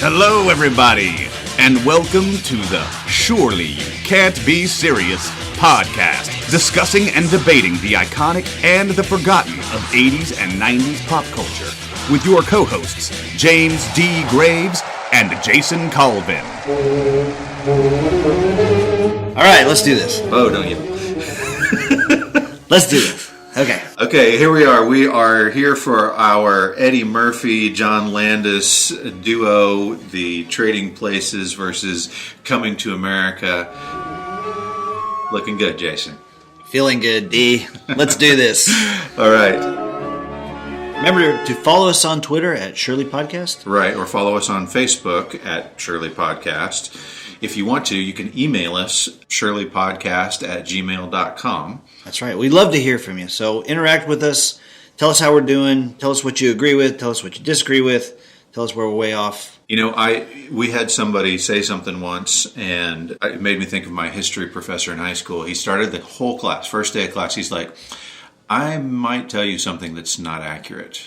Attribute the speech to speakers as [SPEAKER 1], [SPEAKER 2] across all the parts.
[SPEAKER 1] Hello, everybody, and welcome to the Surely You Can't Be Serious podcast, discussing and debating the iconic and the forgotten of 80s and 90s pop culture, with your co-hosts, James D. Graves and Jason Colvin.
[SPEAKER 2] All right, let's do this.
[SPEAKER 3] Oh, don't you?
[SPEAKER 2] Let's do this.
[SPEAKER 3] Okay, here we are. We are here for our Eddie Murphy, John Landis duo, the Trading Places versus Coming to America. Looking good, Jason.
[SPEAKER 2] Feeling good, D. Let's do this.
[SPEAKER 3] All right.
[SPEAKER 2] Remember to follow us on Twitter at Shirley Podcast.
[SPEAKER 3] Right, or follow us on Facebook at Shirley Podcast. If you want to, you can email us, shirleypodcast@gmail.com.
[SPEAKER 2] That's right. We'd love to hear from you. So interact with us. Tell us how we're doing. Tell us what you agree with. Tell us what you disagree with. Tell us where we're way off.
[SPEAKER 3] You know, we had somebody say something once, and it made me think of my history professor in high school. He started the whole class, first day of class, he's like, I might tell you something that's not accurate,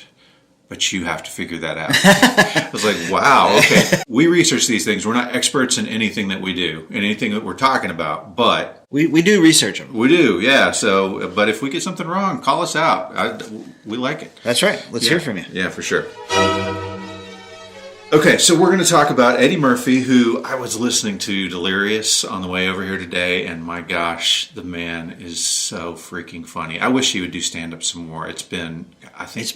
[SPEAKER 3] but you have to figure that out. I was like, wow, okay. We research these things. We're not experts in anything that we do, in anything that we're talking about, but...
[SPEAKER 2] We do research them.
[SPEAKER 3] We do, yeah. So, but if we get something wrong, call us out. We like it.
[SPEAKER 2] That's right. Let's hear from you.
[SPEAKER 3] Yeah, for sure. Okay, so we're going to talk about Eddie Murphy, who I was listening to Delirious on the way over here today, and my gosh, the man is so freaking funny. I wish he would do stand-up some more. It's been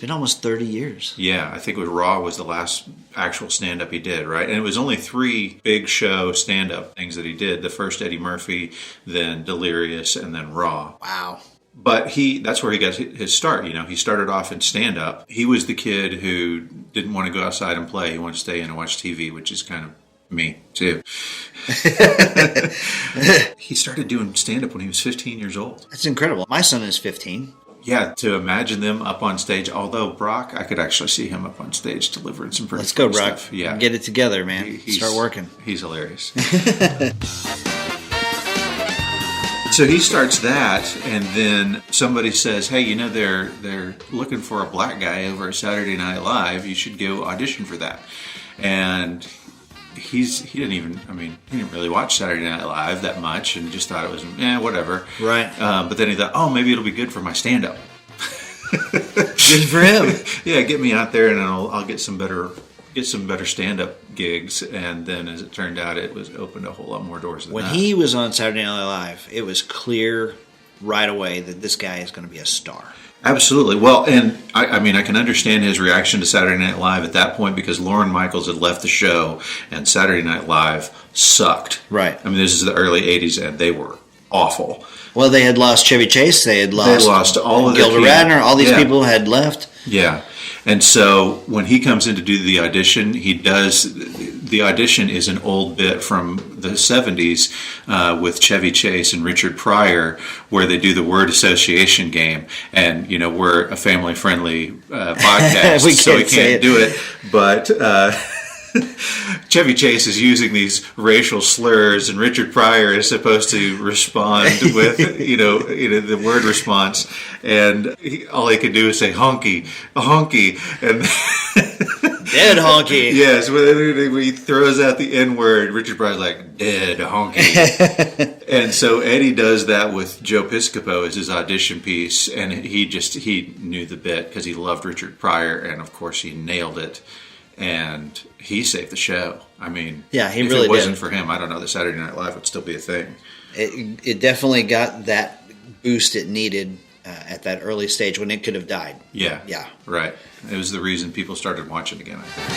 [SPEAKER 2] almost 30 years.
[SPEAKER 3] Yeah, I think Raw was the last actual stand-up he did, right? And it was only 3 big show stand-up things that he did. The first Eddie Murphy, then Delirious, and then Raw.
[SPEAKER 2] Wow.
[SPEAKER 3] But that's where he got his start. You know, he started off in stand-up. He was the kid who didn't want to go outside and play. He wanted to stay in and watch TV, which is kind of me, too. He started doing stand-up when he was 15 years old.
[SPEAKER 2] That's incredible. My son is 15.
[SPEAKER 3] Yeah, to imagine them up on stage. Although, Brock, I could actually see him up on stage delivering some pretty cool
[SPEAKER 2] Brock.
[SPEAKER 3] Stuff. Yeah.
[SPEAKER 2] Get it together, man. Start working.
[SPEAKER 3] He's hilarious. So he starts that, and then somebody says, hey, you know, they're looking for a black guy over at Saturday Night Live. You should go audition for that. And he didn't really watch Saturday Night Live that much and just thought it was, whatever.
[SPEAKER 2] Right.
[SPEAKER 3] But then he thought, oh, maybe it'll be good for my stand-up.
[SPEAKER 2] Good for him.
[SPEAKER 3] Yeah, get me out there and I'll get some better stand-up gigs, and then as it turned out, it was opened a whole lot more doors than that.
[SPEAKER 2] When he was on Saturday Night Live, it was clear right away that this guy is going to be a star.
[SPEAKER 3] Absolutely. Well, and I can understand his reaction to Saturday Night Live at that point because Lorne Michaels had left the show, and Saturday Night Live sucked.
[SPEAKER 2] Right.
[SPEAKER 3] I mean, this is the early 80s, and they were awful.
[SPEAKER 2] Well, they had lost Chevy Chase. They lost
[SPEAKER 3] all of
[SPEAKER 2] Gilda Radner. All these people had left.
[SPEAKER 3] Yeah. And so when he comes in to do the audition, the audition is an old bit from the 70s with Chevy Chase and Richard Pryor, where they do the word association game. And, you know, we're a family-friendly podcast, so we can't do it. But Chevy Chase is using these racial slurs, and Richard Pryor is supposed to respond with, the word response, and all he could do is say honky, and
[SPEAKER 2] dead honky.
[SPEAKER 3] Yes, when he throws out the N-word, Richard Pryor's like, dead honky. And so Eddie does that with Joe Piscopo as his audition piece, and he knew the bit because he loved Richard Pryor, and of course he nailed it. And he saved the show. I mean,
[SPEAKER 2] yeah, he
[SPEAKER 3] if
[SPEAKER 2] really
[SPEAKER 3] it wasn't
[SPEAKER 2] did.
[SPEAKER 3] For him, I don't know that Saturday Night Live would still be a thing.
[SPEAKER 2] It definitely got that boost it needed at that early stage when it could have died.
[SPEAKER 3] Yeah.
[SPEAKER 2] Yeah.
[SPEAKER 3] Right. It was the reason people started watching again, I think.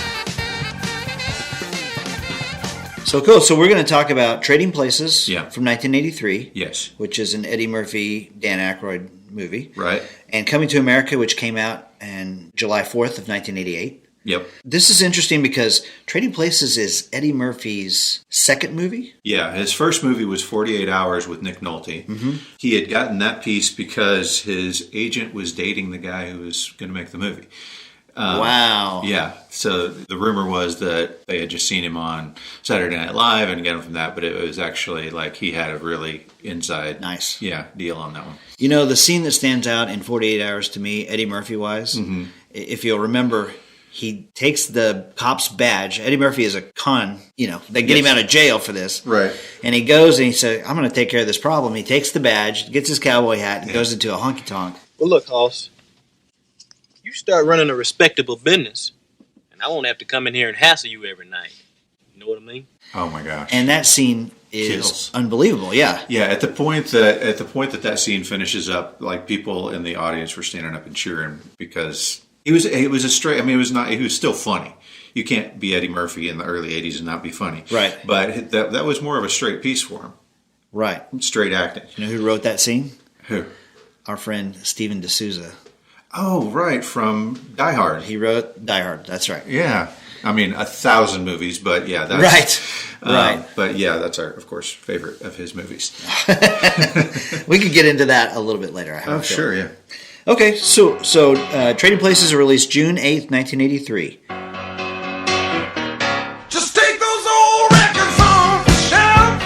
[SPEAKER 2] So cool. So we're going to talk about Trading Places from 1983.
[SPEAKER 3] Yes.
[SPEAKER 2] Which is an Eddie Murphy, Dan Aykroyd movie.
[SPEAKER 3] Right.
[SPEAKER 2] And Coming to America, which came out on July 4th of 1988.
[SPEAKER 3] Yep.
[SPEAKER 2] This is interesting because Trading Places is Eddie Murphy's second movie.
[SPEAKER 3] Yeah, his first movie was 48 Hours with Nick Nolte. Mm-hmm. He had gotten that piece because his agent was dating the guy who was going to make the movie.
[SPEAKER 2] Wow.
[SPEAKER 3] Yeah. So the rumor was that they had just seen him on Saturday Night Live and got him from that, but it was actually like he had a really inside
[SPEAKER 2] Nice.
[SPEAKER 3] deal on that one.
[SPEAKER 2] You know, the scene that stands out in 48 Hours to me, Eddie Murphy-wise, if you'll remember, he takes the cop's badge. Eddie Murphy is a con. You know, they get him out of jail for this.
[SPEAKER 3] Right.
[SPEAKER 2] And he goes and he says, I'm going to take care of this problem. He takes the badge, gets his cowboy hat, and goes into a honky-tonk.
[SPEAKER 4] Well, look, Hoss, you start running a respectable business, and I won't have to come in here and hassle you every night. You know what I mean?
[SPEAKER 3] Oh my gosh.
[SPEAKER 2] And that scene is
[SPEAKER 3] Kills.
[SPEAKER 2] unbelievable. Yeah.
[SPEAKER 3] Yeah, at the point that scene finishes up, like people in the audience were standing up and cheering because he was a straight. I mean, he was still funny. You can't be Eddie Murphy in the early '80s and not be funny,
[SPEAKER 2] Right.
[SPEAKER 3] But that was more of a straight piece for him,
[SPEAKER 2] Right.
[SPEAKER 3] straight acting.
[SPEAKER 2] You know who wrote that scene?
[SPEAKER 3] Who?
[SPEAKER 2] Our friend Steven D'Souza.
[SPEAKER 3] Oh, right, from Die Hard.
[SPEAKER 2] He wrote Die Hard. That's right.
[SPEAKER 3] Yeah, I mean 1,000 movies, but yeah, that's
[SPEAKER 2] Right.
[SPEAKER 3] But yeah, that's our, of course, favorite of his movies.
[SPEAKER 2] We could get into that a little bit later. I have a feeling.
[SPEAKER 3] Sure, yeah.
[SPEAKER 2] Okay, so Trading Places are released June 8th, 1983.
[SPEAKER 5] Just take those old records off the shelf.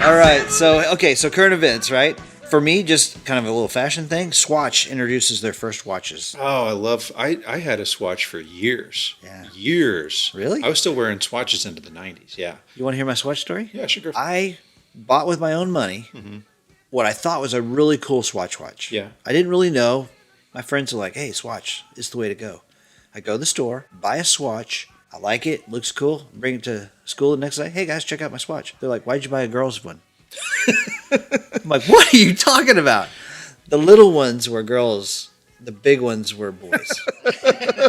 [SPEAKER 2] All right, so current events, right? For me, just kind of a little fashion thing. Swatch introduces their first watches.
[SPEAKER 6] Oh, I had a Swatch for years.
[SPEAKER 2] Yeah.
[SPEAKER 6] Years.
[SPEAKER 2] Really?
[SPEAKER 6] I was still wearing Swatches into the 90s, yeah.
[SPEAKER 2] You want to hear my Swatch story?
[SPEAKER 6] Yeah, sure.
[SPEAKER 2] I bought with my own money what I thought was a really cool Swatch watch.
[SPEAKER 6] Yeah.
[SPEAKER 2] I didn't really know. My friends are like, hey, Swatch is the way to go. I go to the store, buy a Swatch. I like it, looks cool, bring it to school the next day. Hey, guys, check out my Swatch. They're like, why'd you buy a girl's one? I'm like, what are you talking about? The little ones were girls. The big ones were boys.
[SPEAKER 5] That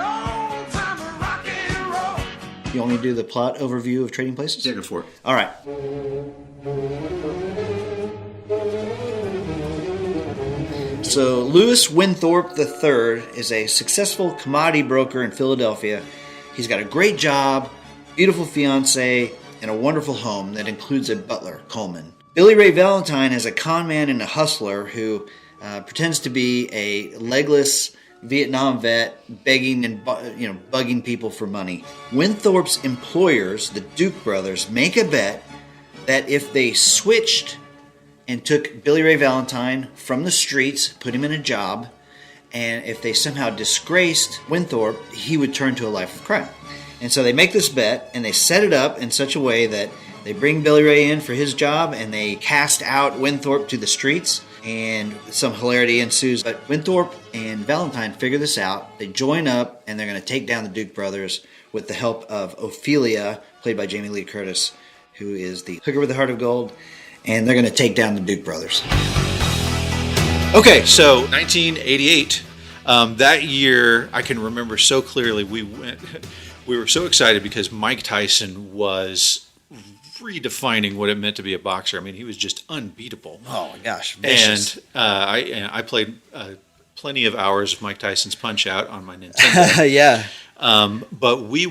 [SPEAKER 5] old time of rock and roll.
[SPEAKER 2] You want me to do the plot overview of Trading Places?
[SPEAKER 3] Yeah, go for it.
[SPEAKER 2] All right. So Louis Winthorpe III is a successful commodity broker in Philadelphia. He's got a great job, beautiful fiance, and a wonderful home that includes a butler, Coleman. Billy Ray Valentine is a con man and a hustler who pretends to be a legless Vietnam vet begging and bugging people for money. Winthorpe's employers, the Duke brothers, make a bet that if they switched and took Billy Ray Valentine from the streets, put him in a job, and if they somehow disgraced Winthorpe, he would turn to a life of crime. And so they make this bet, and they set it up in such a way that they bring Billy Ray in for his job, and they cast out Winthorpe to the streets, and some hilarity ensues. But Winthorpe and Valentine figure this out. They join up, and they're going to take down the Duke brothers with the help of Ophelia, played by Jamie Lee Curtis, who is the hooker with the heart of gold, and they're going to take down the Duke brothers.
[SPEAKER 6] Okay, so 1988. That year, I can remember so clearly. We were so excited because Mike Tyson was redefining what it meant to be a boxer. I mean, he was just unbeatable.
[SPEAKER 2] Oh my gosh, vicious.
[SPEAKER 6] And I played plenty of hours of Mike Tyson's Punch-Out on my Nintendo.
[SPEAKER 2] Yeah.
[SPEAKER 6] But we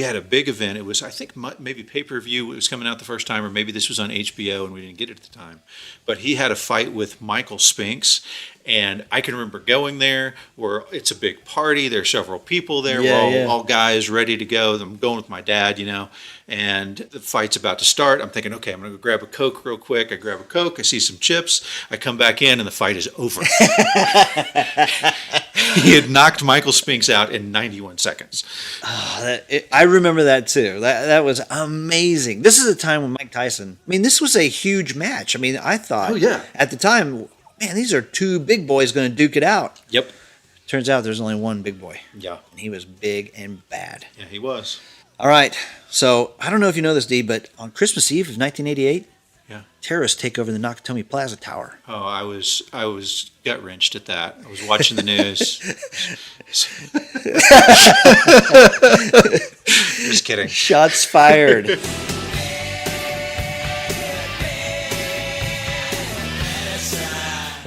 [SPEAKER 6] had a big event. It was, I think, maybe pay-per-view. It was coming out the first time, or maybe this was on HBO and we didn't get it at the time. But he had a fight with Michael Spinks, and I can remember going there where it's a big party. There are several people there. We're all guys ready to go. I'm going with my dad, and the fight's about to start. I'm thinking, okay, I'm going to go grab a Coke real quick. I grab a Coke. I see some chips. I come back in, and the fight is over. He had knocked Michael Spinks out in 91 seconds.
[SPEAKER 2] Oh, I remember that too. That was amazing. This is a time when Mike Tyson, I mean, this was a huge match. I mean, I thought at the time, man, these are two big boys going to duke it out.
[SPEAKER 6] Yep.
[SPEAKER 2] Turns out there's only one big boy.
[SPEAKER 6] Yeah.
[SPEAKER 2] And he was big and bad.
[SPEAKER 6] Yeah, he was.
[SPEAKER 2] All right. So I don't know if you know this, Dee, but on Christmas Eve of 1988, terrorists take over the Nakatomi Plaza Tower.
[SPEAKER 6] Oh, I was gut wrenched at that. I was watching the news. Just kidding.
[SPEAKER 2] Shots fired.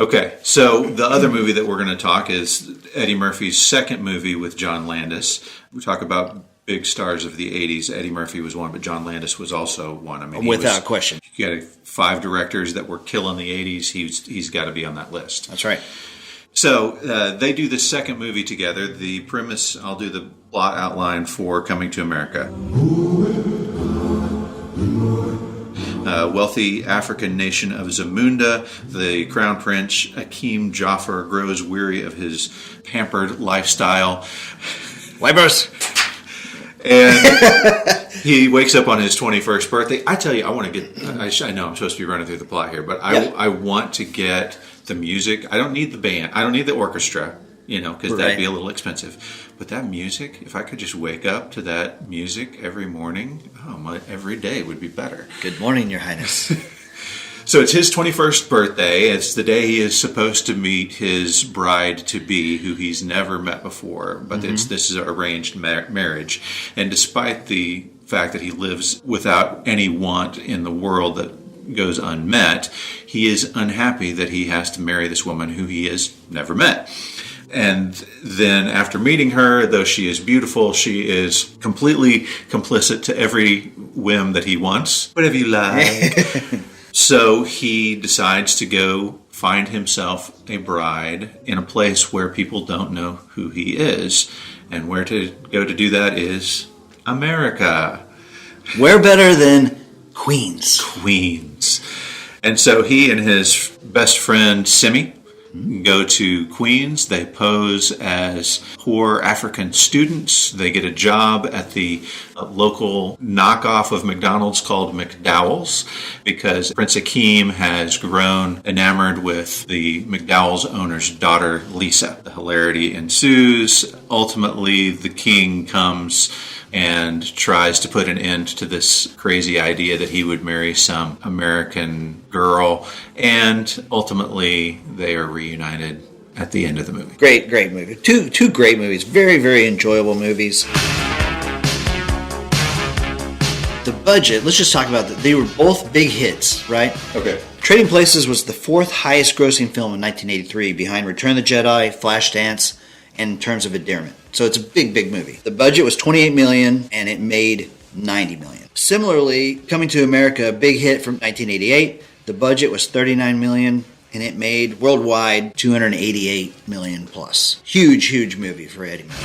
[SPEAKER 3] Okay, so the other movie that we're going to talk is Eddie Murphy's second movie with John Landis. We talk about big stars of the 80s. Eddie Murphy was one, but John Landis was also one. I mean,
[SPEAKER 2] without question.
[SPEAKER 3] You got 5 directors that were killing the 80s. He's got to be on that list.
[SPEAKER 2] That's right.
[SPEAKER 3] So they do the second movie together. The premise, I'll do the plot outline for Coming to America. Wealthy African nation of Zamunda, the crown prince Akeem Jafar grows weary of his pampered lifestyle.
[SPEAKER 2] Libros.
[SPEAKER 3] And he wakes up on his 21st birthday. I tell you, I want to get, I know I'm supposed to be running through the plot here, but I want to get the music. I don't need the band. I don't need the orchestra, because that'd be a little expensive. But that music, if I could just wake up to that music every morning, every day would be better.
[SPEAKER 2] Good morning, Your Highness.
[SPEAKER 3] So it's his 21st birthday. It's the day he is supposed to meet his bride-to-be, who he's never met before. But this is an arranged marriage. And despite the fact that he lives without any want in the world that goes unmet, he is unhappy that he has to marry this woman who he has never met. And then after meeting her, though she is beautiful, she is completely complicit to every whim that he wants. Whatever you like. So he decides to go find himself a bride in a place where people don't know who he is. And where to go to do that is America.
[SPEAKER 2] Where better than Queens?
[SPEAKER 3] Queens. And so he and his best friend, Simi, go to Queens. They pose as poor African students. They get a job at the local knockoff of McDonald's called McDowell's because Prince Akeem has grown enamored with the McDowell's owner's daughter, Lisa. The hilarity ensues. Ultimately, the king comes and tries to put an end to this crazy idea that he would marry some American girl, and ultimately they are reunited at the end of the movie.
[SPEAKER 2] Great movie. Two great movies. Very, very enjoyable movies. The budget, let's just talk about that. They were both big hits, right?
[SPEAKER 3] Okay.
[SPEAKER 2] Trading Places was the fourth highest grossing film in 1983 behind Return of the Jedi, Flashdance, and In Terms of Endearment. So it's a big movie. The budget was $28 million and it made $90 million. Similarly, Coming to America, a big hit from 1988. The budget was $39 million and it made worldwide $288 million plus. Huge movie for Eddie Murphy.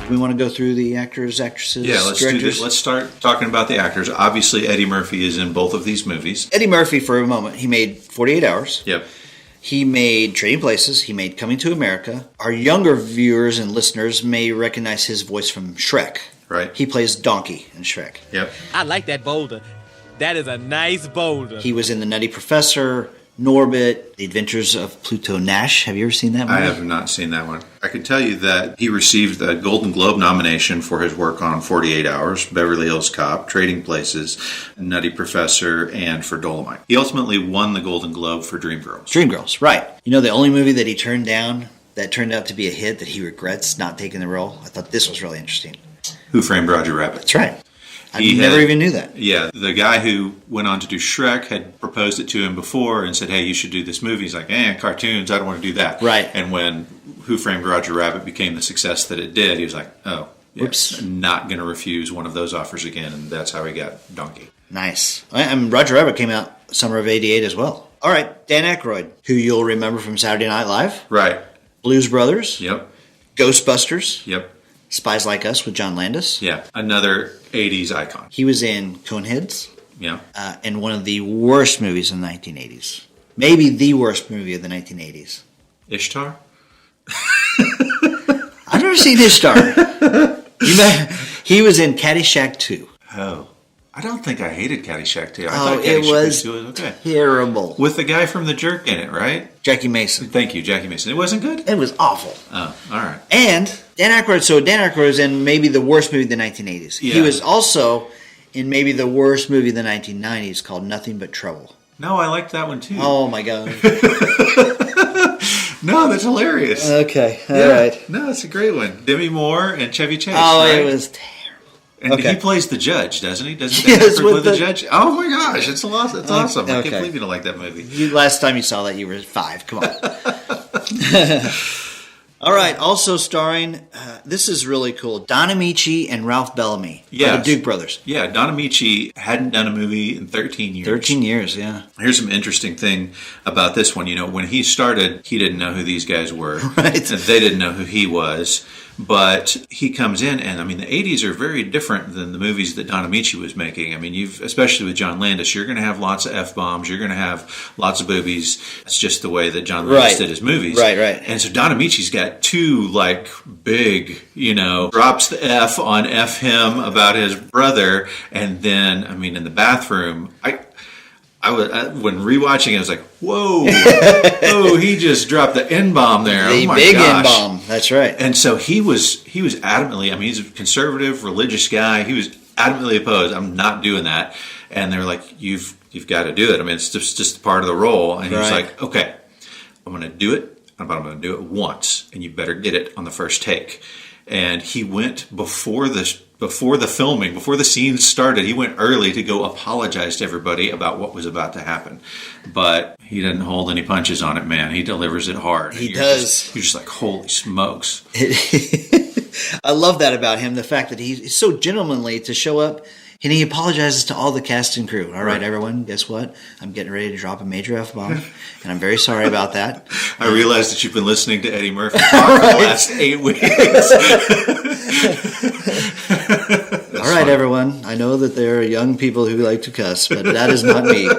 [SPEAKER 2] We want to go through the actors, actresses,
[SPEAKER 3] let's
[SPEAKER 2] directors?
[SPEAKER 3] do this. Let's start talking about the actors. Obviously, Eddie Murphy is in both of these movies.
[SPEAKER 2] Eddie Murphy, for a moment, he made 48 Hours.
[SPEAKER 3] Yep.
[SPEAKER 2] He made Trading Places. He made Coming to America. Our younger viewers and listeners may recognize his voice from Shrek.
[SPEAKER 3] Right.
[SPEAKER 2] He plays Donkey in Shrek.
[SPEAKER 3] Yep.
[SPEAKER 7] I like that boulder. That is a nice boulder.
[SPEAKER 2] He was in The Nutty Professor, Norbit, The Adventures of Pluto Nash. Have you ever seen that movie?
[SPEAKER 3] I have not seen that one. I can tell you that he received a Golden Globe nomination for his work on 48 Hours, Beverly Hills Cop, Trading Places, Nutty Professor, and for Dolomite. He ultimately won the Golden Globe for Dreamgirls.
[SPEAKER 2] Dreamgirls, right. You know the only movie that he turned down that turned out to be a hit that he regrets not taking the role? I thought this was really interesting.
[SPEAKER 3] Who Framed Roger Rabbit?
[SPEAKER 2] That's right. I never even knew that.
[SPEAKER 3] Yeah, the guy who went on to do Shrek had proposed it to him before and said, hey, you should do this movie. He's like, cartoons, I don't want to do that.
[SPEAKER 2] Right.
[SPEAKER 3] And when Who Framed Roger Rabbit became the success that it did, he was like,
[SPEAKER 2] Whoops.
[SPEAKER 3] Not going to refuse one of those offers again. And that's how he got Donkey.
[SPEAKER 2] Nice. And Roger Rabbit came out summer of '88 as well. All right, Dan Aykroyd, who you'll remember from Saturday Night Live.
[SPEAKER 3] Right.
[SPEAKER 2] Blues Brothers.
[SPEAKER 3] Yep.
[SPEAKER 2] Ghostbusters.
[SPEAKER 3] Yep.
[SPEAKER 2] Spies Like Us with John Landis.
[SPEAKER 3] Yeah. Another 80s icon.
[SPEAKER 2] He was in Coneheads.
[SPEAKER 3] Yeah.
[SPEAKER 2] In one of the worst movies in the 1980s. Maybe the worst movie of the 1980s.
[SPEAKER 3] Ishtar?
[SPEAKER 2] I've never seen Ishtar. He was in Caddyshack 2.
[SPEAKER 3] Oh. I don't think I hated Caddyshack 2. I
[SPEAKER 2] Oh,
[SPEAKER 3] thought
[SPEAKER 2] it
[SPEAKER 3] Caddyshack
[SPEAKER 2] was
[SPEAKER 3] 2 was okay.
[SPEAKER 2] terrible.
[SPEAKER 3] With the guy from The Jerk in it, right?
[SPEAKER 2] Jackie Mason.
[SPEAKER 3] Thank you, Jackie Mason. It wasn't good?
[SPEAKER 2] It was awful.
[SPEAKER 3] Oh, all right.
[SPEAKER 2] And Dan Aykroyd was in maybe the worst movie of the 1980s.
[SPEAKER 3] Yeah.
[SPEAKER 2] He was also in maybe the worst movie of the 1990s called Nothing But Trouble.
[SPEAKER 3] No, I liked that one too.
[SPEAKER 2] Oh my God.
[SPEAKER 3] No, that's hilarious.
[SPEAKER 2] Okay, all right.
[SPEAKER 3] No, it's a great one. Demi Moore and Chevy Chase.
[SPEAKER 2] Oh,
[SPEAKER 3] right?
[SPEAKER 2] it was terrible.
[SPEAKER 3] And
[SPEAKER 2] okay.
[SPEAKER 3] he plays the judge, doesn't he? Doesn't
[SPEAKER 2] Yes,
[SPEAKER 3] he
[SPEAKER 2] with
[SPEAKER 3] play the judge? Oh my gosh, it's awesome. It's awesome. I
[SPEAKER 2] okay.
[SPEAKER 3] can't believe you don't like that movie.
[SPEAKER 2] Last time you saw that, you were 5. Come on. All right, also starring, this is really cool, Don Amici and Ralph Bellamy.
[SPEAKER 3] Yes.
[SPEAKER 2] The Duke brothers.
[SPEAKER 3] Yeah, Don Amici hadn't done a movie in 13 years.
[SPEAKER 2] 13 years, yeah.
[SPEAKER 3] Here's some interesting thing about this one. You know, when he started, he didn't know who these guys were.
[SPEAKER 2] Right.
[SPEAKER 3] And they didn't know who he was. But he comes in, and I mean, the 80s are very different than the movies that Don Amici was making. I mean, especially with John Landis, you're going to have lots of F-bombs. You're going to have lots of boobies. It's just the way that John Landis did his movies.
[SPEAKER 2] Right, right.
[SPEAKER 3] And so Don Amici's got two, like, big, drops the F on F him about his brother. And then, I mean, in the bathroom, when rewatching it, I was like, whoa, oh, he just dropped the N-bomb there.
[SPEAKER 2] The
[SPEAKER 3] oh my
[SPEAKER 2] big
[SPEAKER 3] gosh.
[SPEAKER 2] N-bomb, that's right.
[SPEAKER 3] And so he was adamantly, I mean, he's a conservative, religious guy. He was adamantly opposed. I'm not doing that. And they were like, you've got to do it. I mean, it's just part of the role. And he was like, okay, I'm going to do it, but I'm going to do it once, and you better get it on the first take. And he went before the filming, before the scenes started, he went early to go apologize to everybody about what was about to happen. But he didn't hold any punches on it, man. He delivers it hard.
[SPEAKER 2] He does.
[SPEAKER 3] You're just like, holy smokes.
[SPEAKER 2] I love that about him, the fact that he's so gentlemanly to show up, and he apologizes to all the cast and crew. All right, everyone, guess what? I'm getting ready to drop a major F-bomb, and I'm very sorry about that.
[SPEAKER 3] I realized that you've been listening to Eddie Murphy talk for the last 8 weeks.
[SPEAKER 2] All right, everyone. I know that there are young people who like to cuss, but that is not me.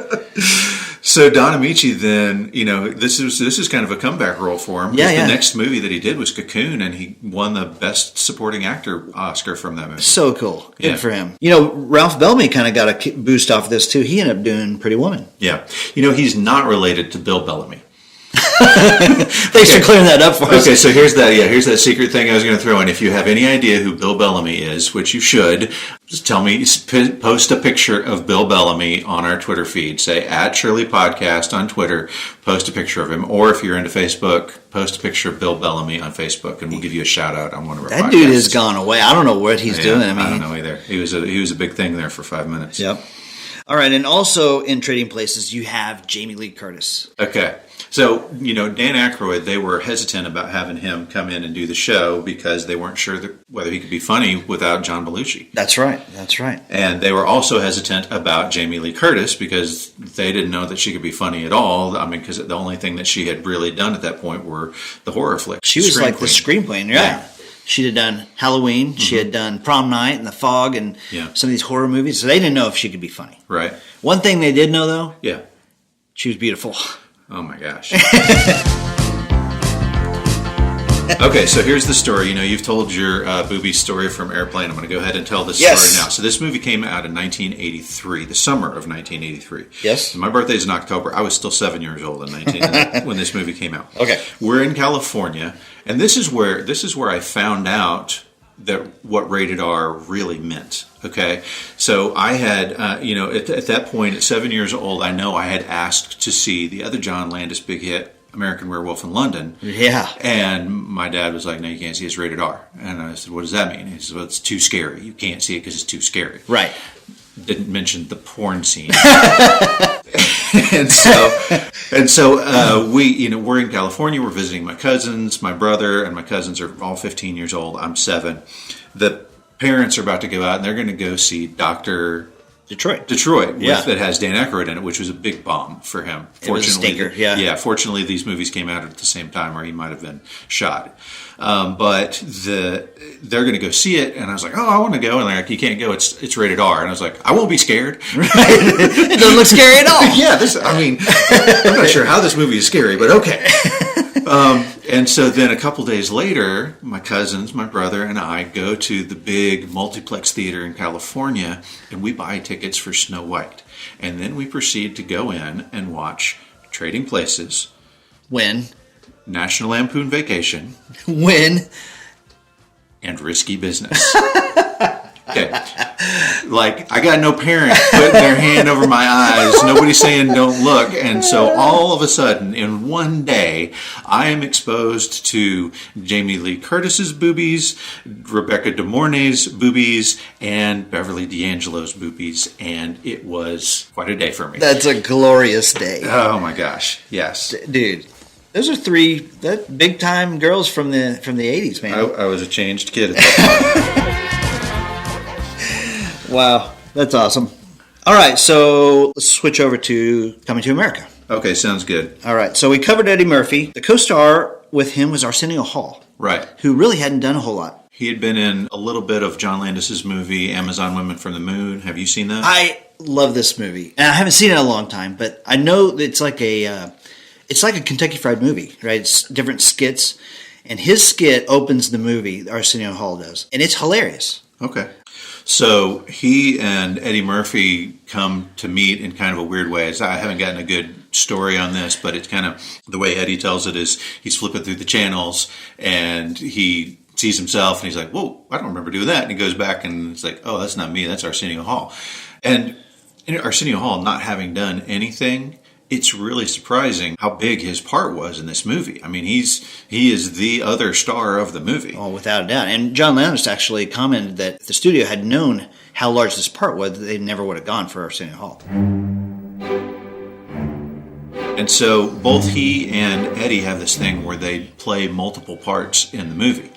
[SPEAKER 3] So Don Amici then, this is kind of a comeback role for him.
[SPEAKER 2] Yeah,
[SPEAKER 3] The next movie that he did was Cocoon, and he won the Best Supporting Actor Oscar from that movie.
[SPEAKER 2] So cool. Good for him. Ralph Bellamy kind of got a boost off this, too. He ended up doing Pretty Woman.
[SPEAKER 3] Yeah. He's not related to Bill Bellamy.
[SPEAKER 2] Thanks for clearing that up for us.
[SPEAKER 3] Okay, so here's that secret thing I was going to throw in. If you have any idea who Bill Bellamy is, which you should, just tell me, post a picture of Bill Bellamy on our Twitter feed. Say, @ShirleyPodcast on Twitter, post a picture of him. Or if you're into Facebook, post a picture of Bill Bellamy on Facebook, and we'll give you a shout out on one of our podcasts.
[SPEAKER 2] That dude has gone away. I don't know what he's doing. I
[SPEAKER 3] don't know either. He was a big thing there for 5 minutes.
[SPEAKER 2] Yep. All right, and also in Trading Places, you have Jamie Lee Curtis.
[SPEAKER 3] Okay. So, Dan Aykroyd, they were hesitant about having him come in and do the show because they weren't sure whether he could be funny without John Belushi.
[SPEAKER 2] That's right.
[SPEAKER 3] And they were also hesitant about Jamie Lee Curtis because they didn't know that she could be funny at all. I mean, because the only thing that she had really done at that point were the horror flicks.
[SPEAKER 2] She was like the Scream Queen, yeah. She had done Halloween. Mm-hmm. She had done Prom Night and The Fog and some of these horror movies. So they didn't know if she could be funny.
[SPEAKER 3] Right.
[SPEAKER 2] One thing they did know, though,
[SPEAKER 3] yeah,
[SPEAKER 2] she was beautiful.
[SPEAKER 3] Oh, my gosh. Okay, so here's the story. You've told your booby story from Airplane. I'm going to go ahead and tell this story now. So this movie came out in 1983, the summer of 1983.
[SPEAKER 2] Yes.
[SPEAKER 3] And my birthday's in October. I was still 7 years old when this movie came out.
[SPEAKER 2] Okay.
[SPEAKER 3] We're in California, and this is where I found out that what rated R really meant. Okay, so I had, at that point, at 7 years old, I know I had asked to see the other John Landis big hit, American Werewolf in London.
[SPEAKER 2] Yeah.
[SPEAKER 3] And my dad was like, no, you can't see it, it's rated R. And I said, what does that mean? He said, well, it's too scary. You can't see it because it's too scary.
[SPEAKER 2] Right.
[SPEAKER 3] Didn't mention the porn scene. and so we're in California. We're visiting my cousins. My brother and my cousins are all 15 years old. I'm 7. The parents are about to go out, and they're going to go see Dr.
[SPEAKER 2] Detroit,
[SPEAKER 3] that has Dan Aykroyd in it, which was a big bomb for him.
[SPEAKER 2] It was a stinker, yeah.
[SPEAKER 3] Fortunately, these movies came out at the same time, or he might have been shot. But they're going to go see it, and I was like, "Oh, I want to go." And they're like, "You can't go. It's rated R." And I was like, "I won't be scared.
[SPEAKER 2] It doesn't look scary at all."
[SPEAKER 3] I'm not sure how this movie is scary, but okay. And so then a couple days later, my cousins, my brother, and I go to the big multiplex theater in California, and we buy tickets for Snow White. And then we proceed to go in and watch Trading Places.
[SPEAKER 2] When?
[SPEAKER 3] National Lampoon Vacation.
[SPEAKER 2] When?
[SPEAKER 3] And Risky Business. Okay. Like, I got no parent putting their hand over my eyes. Nobody's saying don't look. And so all of a sudden, in one day, I am exposed to Jamie Lee Curtis's boobies, Rebecca De Mornay's boobies, and Beverly D'Angelo's boobies. And it was quite a day for me.
[SPEAKER 2] That's a glorious day.
[SPEAKER 3] Oh, my gosh. Yes.
[SPEAKER 2] Dude. Those are three big time girls from the 80s, man.
[SPEAKER 3] I was a changed kid at that point.
[SPEAKER 2] Wow, that's awesome. All right, so let's switch over to Coming to America.
[SPEAKER 3] Okay, sounds good.
[SPEAKER 2] All right, so we covered Eddie Murphy. The co-star with him was Arsenio Hall,
[SPEAKER 3] Right.
[SPEAKER 2] who really hadn't done a whole lot.
[SPEAKER 3] He had been in a little bit of John Landis's movie, Amazon Women from the Moon. Have you seen that?
[SPEAKER 2] I love this movie, and I haven't seen it in a long time, but I know it's like a Kentucky Fried Movie, right? It's different skits, and his skit opens the movie. Arsenio Hall does, and it's hilarious.
[SPEAKER 3] Okay. So he and Eddie Murphy come to meet in kind of a weird way. I haven't gotten a good story on this, but it's kind of the way Eddie tells it is he's flipping through the channels and he sees himself and he's like, whoa, I don't remember doing that. And he goes back and it's like, oh, that's not me. That's Arsenio Hall. And Arsenio Hall not having done anything, it's really surprising how big his part was in this movie. I mean, he is the other star of the movie.
[SPEAKER 2] Oh, without a doubt. And John Landis actually commented that if the studio had known how large this part was, they never would have gone for Arsenio Hall.
[SPEAKER 3] And so both he and Eddie have this thing where they play multiple parts in the movie.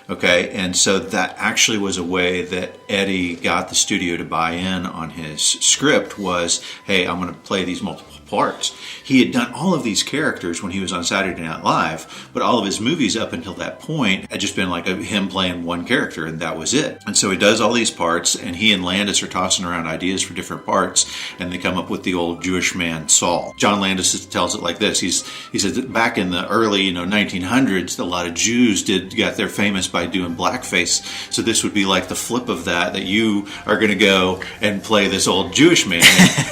[SPEAKER 3] Okay, and so that actually was a way that Eddie got the studio to buy in on his script was, hey, I'm going to play these multiple parts. He had done all of these characters when he was on Saturday Night Live, but all of his movies up until that point had just been like him playing one character, and that was it. And so he does all these parts, and he and Landis are tossing around ideas for different parts, and they come up with the old Jewish man Saul. John Landis tells it like this. He said that back in the early 1900s, a lot of Jews got their famous by doing blackface. So this would be like the flip of that you are going to go and play this old Jewish man.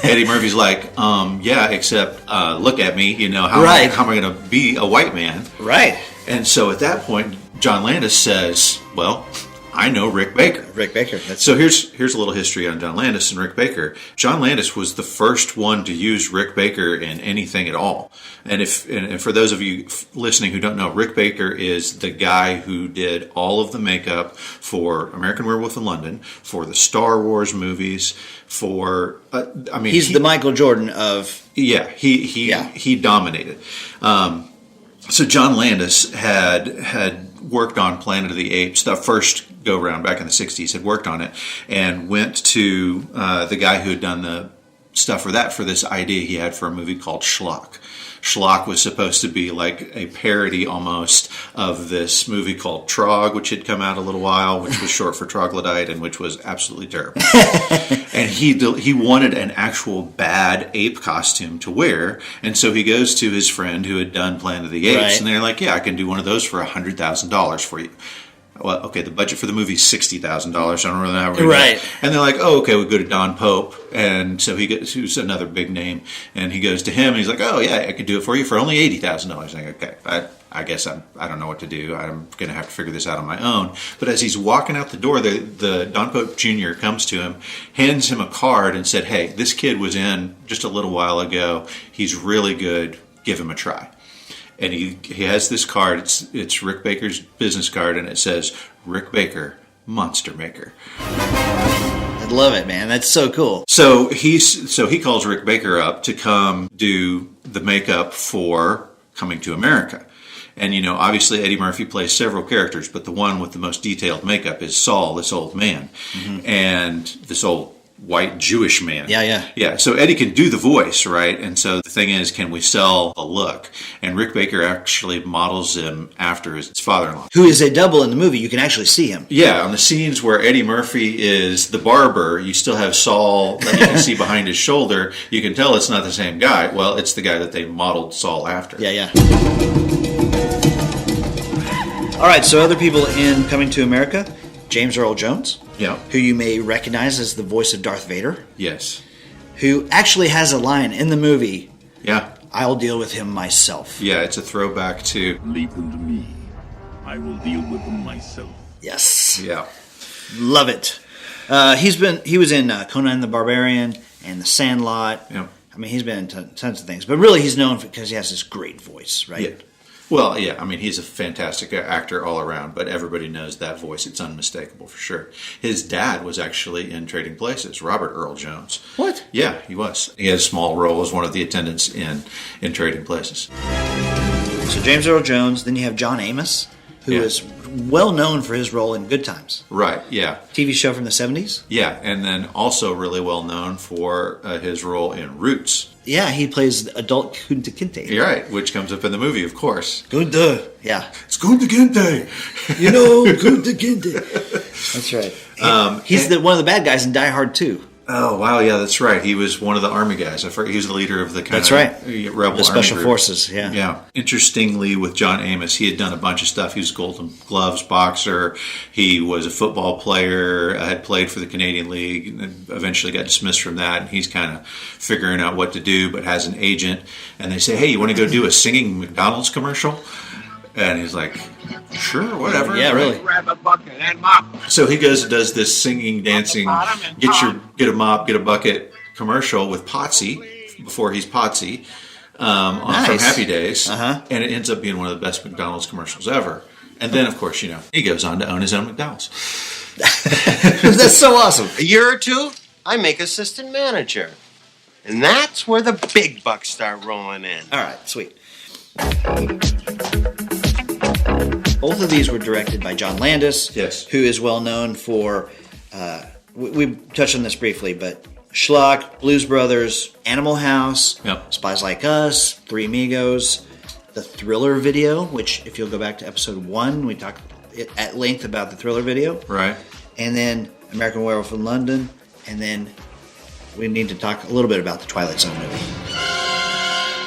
[SPEAKER 3] And Eddie Murphy's like, yeah, except look at me, how am I going to be a white man?
[SPEAKER 2] Right.
[SPEAKER 3] And so at that point, John Landis says, well, I know Rick Baker.
[SPEAKER 2] Rick Baker.
[SPEAKER 3] So here's a little history on John Landis and Rick Baker. John Landis was the first one to use Rick Baker in anything at all. And for those of you listening who don't know, Rick Baker is the guy who did all of the makeup for American Werewolf in London, for the Star Wars movies, for
[SPEAKER 2] he's the Michael Jordan of
[SPEAKER 3] he dominated. So John Landis had worked on Planet of the Apes, the first go-round back in the 60s, had worked on it, and went to the guy who had done the stuff for this idea he had for a movie called Schlock. Schlock was supposed to be like a parody almost of this movie called Trog, which had come out a little while, which was short for troglodyte, and which was absolutely terrible. And he wanted an actual bad ape costume to wear, and so he goes to his friend who had done Planet of the Apes,
[SPEAKER 2] right.
[SPEAKER 3] And they're like, yeah, I can do one of those for $100,000 for you. Well, okay, the budget for the movie is $60,000. I don't really know how we're going to do it. And they're like, oh, okay, we'll go to Don Pope. And so who's another big name. And he goes to him, and he's like, oh, yeah, I could do it for you for only $80,000. I'm like, okay, I guess I don't know what to do. I'm going to have to figure this out on my own. But as he's walking out the door, the Don Pope Jr. comes to him, hands him a card, and said, hey, this kid was in just a little while ago. He's really good. Give him a try. And he has this card. It's Rick Baker's business card, and it says, Rick Baker, Monster Maker.
[SPEAKER 2] I love it, man. That's so cool.
[SPEAKER 3] So he calls Rick Baker up to come do the makeup for Coming to America. And, obviously Eddie Murphy plays several characters, but the one with the most detailed makeup is Saul, this old man. Mm-hmm. And this old white Jewish man. Yeah. So Eddie can do the voice, right? And so the thing is, can we sell a look? And Rick Baker actually models him after his father-in-law,
[SPEAKER 2] who is a double in the movie. You can actually see him.
[SPEAKER 3] Yeah, on the scenes where Eddie Murphy is the barber, you still have Saul that you can see behind his shoulder. You can tell it's not the same guy. Well, it's the guy that they modeled Saul after.
[SPEAKER 2] Yeah. All right, so other people in Coming to America, James Earl Jones.
[SPEAKER 3] Yeah.
[SPEAKER 2] Who you may recognize as the voice of Darth Vader.
[SPEAKER 3] Yes.
[SPEAKER 2] Who actually has a line in the movie.
[SPEAKER 3] Yeah.
[SPEAKER 2] I'll deal with him myself.
[SPEAKER 3] Yeah, it's a throwback to...
[SPEAKER 8] Leave them to me. I will deal with them myself.
[SPEAKER 2] Yes.
[SPEAKER 3] Yeah.
[SPEAKER 2] Love it. He was in Conan the Barbarian and The Sandlot.
[SPEAKER 3] Yeah.
[SPEAKER 2] I mean, he's been in tons of things. But really, he's known because he has this great voice, right?
[SPEAKER 3] Yeah. Well, yeah, I mean, he's a fantastic actor all around, but everybody knows that voice. It's unmistakable for sure. His dad was actually in Trading Places, Robert Earl Jones.
[SPEAKER 2] What?
[SPEAKER 3] Yeah, he was. He had a small role as one of the attendants in Trading Places.
[SPEAKER 2] So James Earl Jones. Then you have John Amos, who is well known for his role in Good Times.
[SPEAKER 3] Right, yeah.
[SPEAKER 2] TV show from the 70s.
[SPEAKER 3] Yeah, and then also really well known for his role in Roots.
[SPEAKER 2] Yeah, he plays adult Kunta Kinte.
[SPEAKER 3] You're right, which comes up in the movie, of course.
[SPEAKER 2] Kunta. Yeah.
[SPEAKER 3] It's Kunta Kinte.
[SPEAKER 2] You know, Kunta Kinte. That's right. He's one of the bad guys in Die Hard 2.
[SPEAKER 3] Oh, wow, yeah, that's right. He was one of the army guys. He was the leader of the kind
[SPEAKER 2] that's
[SPEAKER 3] of
[SPEAKER 2] right.
[SPEAKER 3] rebel
[SPEAKER 2] the Special
[SPEAKER 3] army group.
[SPEAKER 2] Forces, yeah.
[SPEAKER 3] Yeah. Interestingly, with John Amos, he had done a bunch of stuff. He was a Golden Gloves boxer. He was a football player, had played for the Canadian League, and eventually got dismissed from that. And he's kind of figuring out what to do, but has an agent. And they say, hey, you want to go do a singing McDonald's commercial? And he's like, sure, whatever.
[SPEAKER 2] Yeah, really.
[SPEAKER 5] Grab a bucket and mop.
[SPEAKER 3] So he goes and does this singing, dancing, get a mop, get a bucket commercial with Potsy before he's Potsy from Happy Days. And it ends up being one of the best McDonald's commercials ever. And then, of course, he goes on to own his own McDonald's.
[SPEAKER 2] That's so awesome.
[SPEAKER 9] A year or two, I make assistant manager. And that's where the big bucks start rolling in.
[SPEAKER 2] All right, sweet. Both of these were directed by John Landis, who is well known for, we touched on this briefly, but Schlock, Blues Brothers, Animal House, Spies Like Us, Three Amigos, the Thriller video, which if you'll go back to episode 1, we talked at length about the Thriller video.
[SPEAKER 3] Right.
[SPEAKER 2] And then American Werewolf in London, and then we need to talk a little bit about the Twilight Zone movie.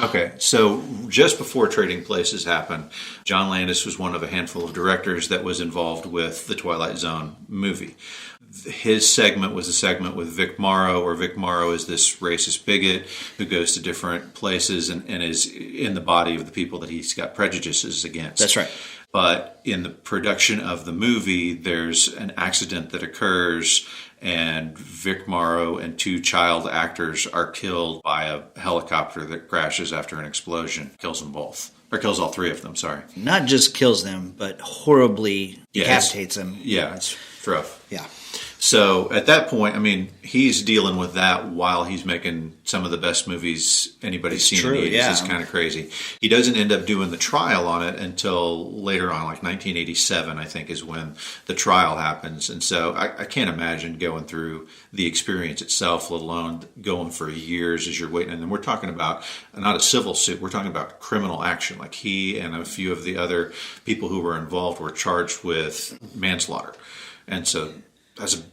[SPEAKER 3] Okay, so just before Trading Places happened, John Landis was one of a handful of directors that was involved with the Twilight Zone movie. His segment was a segment with Vic Morrow, where Vic Morrow is this racist bigot who goes to different places and is in the body of the people that he's got prejudices against.
[SPEAKER 2] That's right.
[SPEAKER 3] But in the production of the movie, there's an accident that occurs, and Vic Morrow and 2 child actors are killed by a helicopter that crashes after an explosion. Kills them both. Or kills all 3 of them, sorry.
[SPEAKER 2] Not just kills them, but horribly decapitates them.
[SPEAKER 3] Yeah, it's rough.
[SPEAKER 2] Yeah.
[SPEAKER 3] So at that point, I mean, he's dealing with that while he's making some of the best movies anybody's seen in the 80s. It's kind of crazy. He doesn't end up doing the trial on it until later on, like 1987, I think, is when the trial happens. And so I can't imagine going through the experience itself, let alone going for years as you're waiting. And then we're talking about not a civil suit, we're talking about criminal action. Like he and a few of the other people who were involved were charged with manslaughter. And so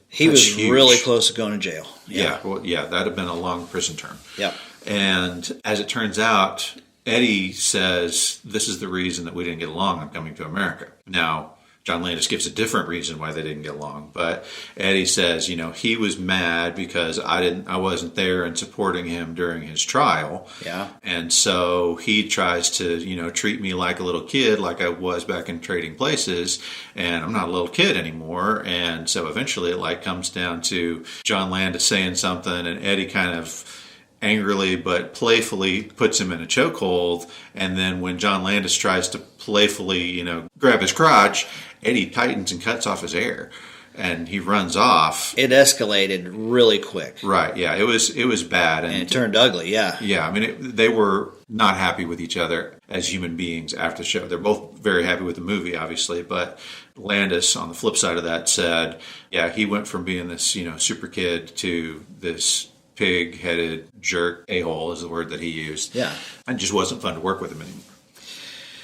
[SPEAKER 2] he was
[SPEAKER 3] huge.
[SPEAKER 2] Really close to going to jail.
[SPEAKER 3] Yeah, that'd have been a long prison term.
[SPEAKER 2] Yep.
[SPEAKER 3] And as it turns out, Eddie says, this is the reason that we didn't get along. I'm coming to America. Now, John Landis gives a different reason why they didn't get along, but Eddie says, he was mad because I wasn't there and supporting him during his trial.
[SPEAKER 2] Yeah.
[SPEAKER 3] And so he tries to, treat me like a little kid, like I was back in Trading Places, and I'm not a little kid anymore. And so eventually it comes down to John Landis saying something, and Eddie kind of angrily but playfully puts him in a chokehold, and then when John Landis tries to playfully, grab his crotch, Eddie tightens and cuts off his hair, and he runs off.
[SPEAKER 2] It escalated really quick.
[SPEAKER 3] Right, yeah, it was bad.
[SPEAKER 2] And it turned ugly, yeah.
[SPEAKER 3] Yeah, I mean, they were not happy with each other as human beings after the show. They're both very happy with the movie, obviously, but Landis, on the flip side of that, said, yeah, he went from being this, super kid to this pig-headed jerk, a-hole is the word that he used.
[SPEAKER 2] Yeah.
[SPEAKER 3] And it just wasn't fun to work with him anymore.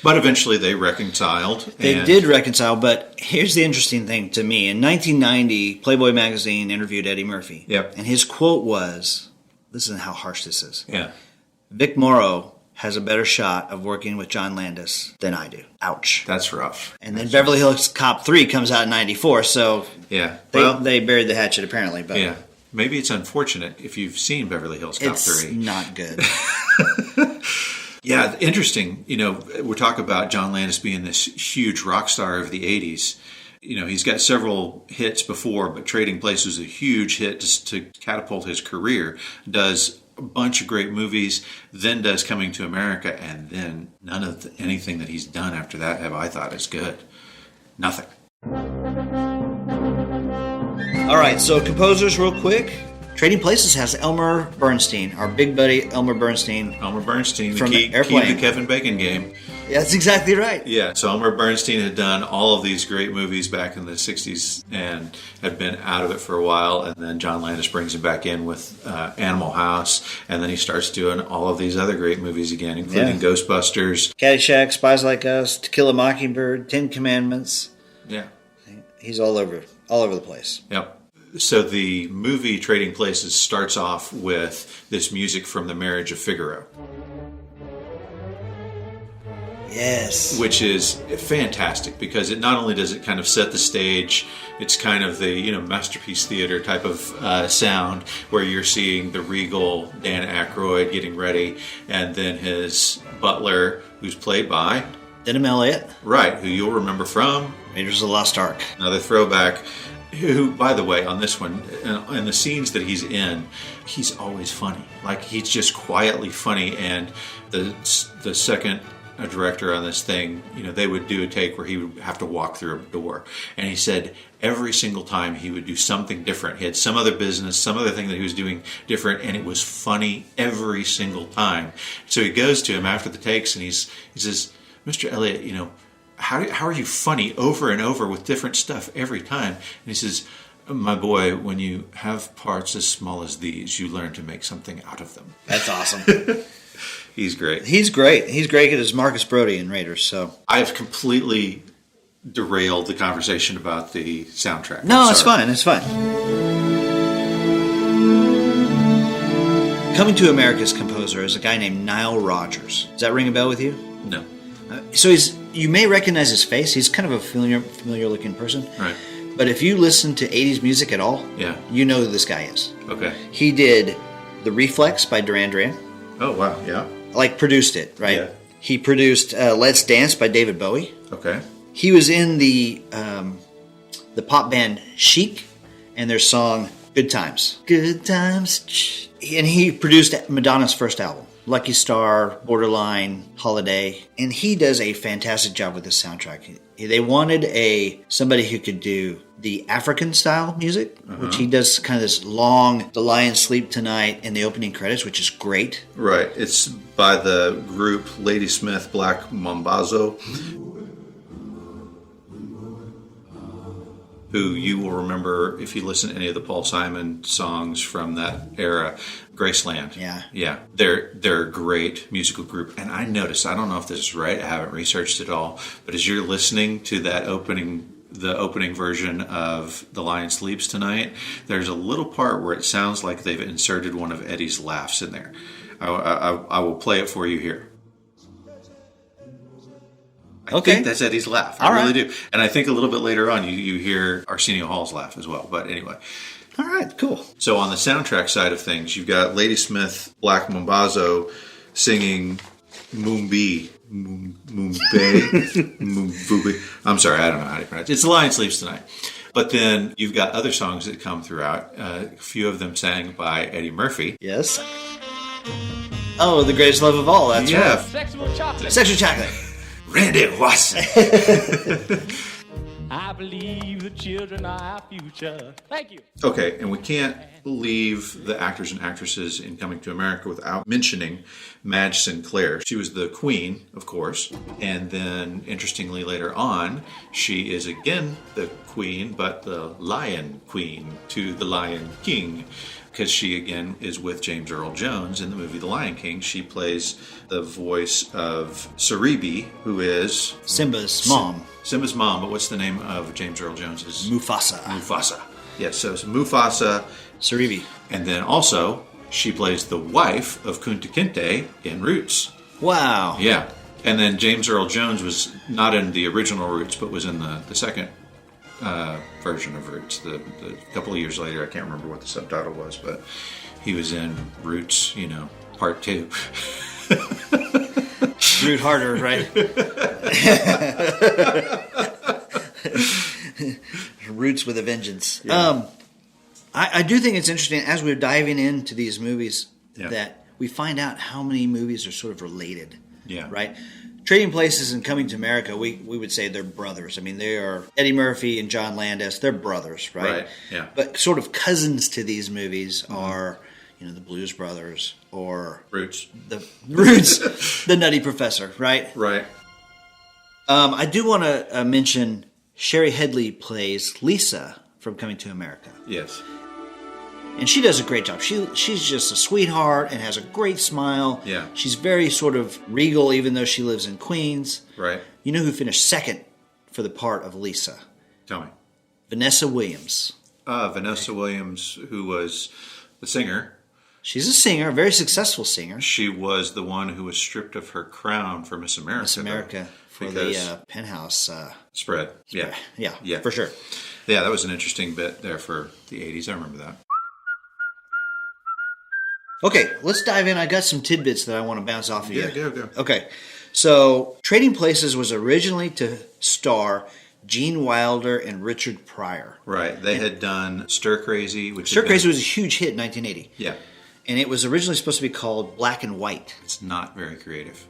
[SPEAKER 3] But eventually they reconciled.
[SPEAKER 2] They did reconcile, but here's the interesting thing to me. In 1990, Playboy magazine interviewed Eddie Murphy.
[SPEAKER 3] Yep.
[SPEAKER 2] And his quote was, listen to how harsh this is.
[SPEAKER 3] Yeah.
[SPEAKER 2] Vic Morrow has a better shot of working with John Landis than I do. Ouch.
[SPEAKER 3] That's rough.
[SPEAKER 2] And then Beverly Hills Cop 3 comes out in 94, so
[SPEAKER 3] yeah,
[SPEAKER 2] they buried the hatchet apparently. But
[SPEAKER 3] yeah. Maybe it's unfortunate if you've seen Beverly Hills Cop 3.
[SPEAKER 2] It's not good.
[SPEAKER 3] Yeah, interesting. We're talking about John Landis being this huge rock star of the 80s. He's got several hits before, but Trading Places was a huge hit to catapult his career. Does a bunch of great movies, then does Coming to America, and then none of anything that he's done after that have I thought is good. Nothing.
[SPEAKER 2] All right, so composers real quick. Trading Places has Elmer Bernstein, our big buddy Elmer Bernstein.
[SPEAKER 3] Elmer Bernstein,
[SPEAKER 2] from
[SPEAKER 3] the key
[SPEAKER 2] Airplane.
[SPEAKER 3] to the Kevin Bacon game.
[SPEAKER 2] Yeah, that's exactly right.
[SPEAKER 3] Yeah, so Elmer Bernstein had done all of these great movies back in the 60s and had been out of it for a while, and then John Landis brings him back in with Animal House, and then he starts doing all of these other great movies again, including Ghostbusters.
[SPEAKER 2] Caddyshack, Spies Like Us, To Kill a Mockingbird, 10 Commandments.
[SPEAKER 3] Yeah.
[SPEAKER 2] He's all over the place.
[SPEAKER 3] Yep. So the movie Trading Places starts off with this music from The Marriage of Figaro.
[SPEAKER 2] Yes.
[SPEAKER 3] Which is fantastic because it not only does it kind of set the stage, it's kind of the Masterpiece Theater type of sound where you're seeing the regal Dan Aykroyd getting ready, and then his butler, who's played by
[SPEAKER 2] Denham Elliott.
[SPEAKER 3] Right, who you'll remember from
[SPEAKER 2] Raiders of the Lost Ark.
[SPEAKER 3] Another throwback. Who, by the way, on this one, in the scenes that he's in, he's always funny. Like, he's just quietly funny. And the second director on this thing, they would do a take where he would have to walk through a door. And he said every single time he would do something different. He had some other business, some other thing that he was doing different, and it was funny every single time. So he goes to him after the takes and he says, Mr. Elliott, how are you funny over and over with different stuff every time? And he says, my boy, when you have parts as small as these, you learn to make something out of them.
[SPEAKER 2] That's awesome.
[SPEAKER 3] He's great.
[SPEAKER 2] He's great. He's great as Marcus Brody in Raiders. So
[SPEAKER 3] I've completely derailed the conversation about the soundtrack.
[SPEAKER 2] No, it's fine. It's fine. Coming to America's composer is a guy named Nile Rodgers. Does that ring a bell with you?
[SPEAKER 3] No.
[SPEAKER 2] So you may recognize his face. He's kind of a familiar looking person.
[SPEAKER 3] Right.
[SPEAKER 2] But if you listen to 80s music at all, you know who this guy is.
[SPEAKER 3] Okay.
[SPEAKER 2] He did The Reflex by Duran Duran.
[SPEAKER 3] Oh, wow. Yeah.
[SPEAKER 2] Like, produced it, right?
[SPEAKER 3] Yeah.
[SPEAKER 2] He produced Let's Dance by David Bowie.
[SPEAKER 3] Okay.
[SPEAKER 2] He was in the pop band Chic and their song Good Times. Good Times. And he produced Madonna's first album. Lucky Star, Borderline, Holiday, and he does a fantastic job with this soundtrack. They wanted somebody who could do the African style music, which he does kind of this long, The Lions Sleep Tonight in the opening credits, which is great.
[SPEAKER 3] Right. It's by the group Ladysmith Black Mambazo, who you will remember if you listen to any of the Paul Simon songs from that era. Graceland. Yeah. They're a great musical group. And I noticed, I don't know if this is right, I haven't researched it all, but as you're listening to the opening version of The Lion Sleeps Tonight, there's a little part where it sounds like they've inserted one of Eddie's laughs in there. I will play it for you here. I think that's Eddie's laugh. I really do. And I think a little bit later on you hear Arsenio Hall's laugh as well. But anyway.
[SPEAKER 2] All right, cool.
[SPEAKER 3] So on the soundtrack side of things, you've got Ladysmith Black Mambazo singing Moombe. I'm sorry, I don't know how to pronounce it. It's The Lion Sleeps Tonight. But then you've got other songs that come throughout. A few of them sang by Eddie Murphy.
[SPEAKER 2] Yes. Oh, The Greatest Love of All. That's right.
[SPEAKER 7] Sexual chocolate.
[SPEAKER 2] Sexual Chocolate.
[SPEAKER 3] Randy Watson.
[SPEAKER 7] I believe the children are our future. Thank you.
[SPEAKER 3] Okay, and we can't leave the actors and actresses in Coming to America without mentioning Madge Sinclair. She was the queen, of course, and then, interestingly, later on, she is again the queen, but the Lion Queen to the Lion King, because she, again, is with James Earl Jones in the movie The Lion King. She plays the voice of Saribi, who is
[SPEAKER 2] Simba's mom.
[SPEAKER 3] Simba's mom, but what's the name of James Earl Jones's?
[SPEAKER 2] Mufasa.
[SPEAKER 3] Yes, so it's Mufasa.
[SPEAKER 2] Saribi.
[SPEAKER 3] And then also, she plays the wife of Kunta Kinte in Roots.
[SPEAKER 2] Wow.
[SPEAKER 3] Yeah. And then James Earl Jones was not in the original Roots, but was in the second version of Roots. The couple of years later, I can't remember what the subtitle was, but he was in Roots, part 2.
[SPEAKER 2] Root harder, right? Roots with a vengeance. Yeah. I do think it's interesting as we're diving into these movies that we find out how many movies are sort of related.
[SPEAKER 3] Yeah.
[SPEAKER 2] Right? Trading Places and Coming to America, we would say they're brothers. I mean, they are Eddie Murphy and John Landis. They're brothers, right?
[SPEAKER 3] Right, yeah.
[SPEAKER 2] But sort of cousins to these movies are, the Blues Brothers or
[SPEAKER 3] Roots.
[SPEAKER 2] The Nutty Professor, right?
[SPEAKER 3] Right.
[SPEAKER 2] I do want to mention Sherry Headley plays Lisa from Coming to America.
[SPEAKER 3] Yes.
[SPEAKER 2] And she does a great job. She's just a sweetheart and has a great smile.
[SPEAKER 3] Yeah.
[SPEAKER 2] She's very sort of regal, even though she lives in Queens.
[SPEAKER 3] Right.
[SPEAKER 2] You know who finished second for the part of Lisa?
[SPEAKER 3] Tell me.
[SPEAKER 2] Vanessa Williams.
[SPEAKER 3] Vanessa Williams, who was the singer.
[SPEAKER 2] She's a singer, a very successful singer.
[SPEAKER 3] She was the one who was stripped of her crown for Miss America.
[SPEAKER 2] Miss America for the penthouse
[SPEAKER 3] spread. Yeah.
[SPEAKER 2] Yeah, for sure.
[SPEAKER 3] Yeah, that was an interesting bit there for the 80s. I remember that.
[SPEAKER 2] Okay, let's dive in. I got some tidbits that I want to bounce off of you.
[SPEAKER 3] Yeah, go.
[SPEAKER 2] Okay, so Trading Places was originally to star Gene Wilder and Richard Pryor.
[SPEAKER 3] Right. They had done Stir Crazy.
[SPEAKER 2] Stir Crazy was a huge hit in 1980.
[SPEAKER 3] Yeah.
[SPEAKER 2] And it was originally supposed to be called Black and White.
[SPEAKER 3] It's not very creative.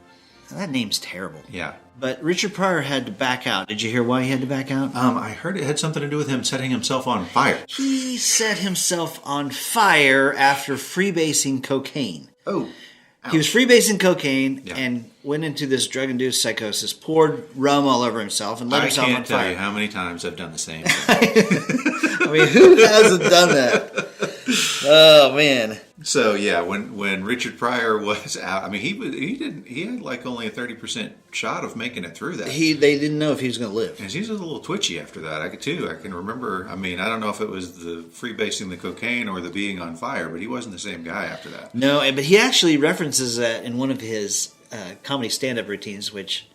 [SPEAKER 2] That name's terrible.
[SPEAKER 3] Yeah.
[SPEAKER 2] But Richard Pryor had to back out. Did you hear why he had to back out?
[SPEAKER 3] I heard it had something to do with him setting himself on fire.
[SPEAKER 2] He set himself on fire after freebasing cocaine.
[SPEAKER 3] Oh. Ouch.
[SPEAKER 2] He was freebasing cocaine and went into this drug-induced psychosis, poured rum all over himself, and lit himself on fire.
[SPEAKER 3] I can't tell you how many times I've done the same thing.
[SPEAKER 2] I mean, who hasn't done that? Oh, man.
[SPEAKER 3] So yeah, when Richard Pryor was out, I mean he had like only a 30% shot of making it through that.
[SPEAKER 2] They didn't know if he was going to live.
[SPEAKER 3] And he was a little twitchy after that. I can remember. I mean, I don't know if it was the freebasing the cocaine or the being on fire, but he wasn't the same guy after that.
[SPEAKER 2] No, but he actually references that in one of his comedy stand-up routines, which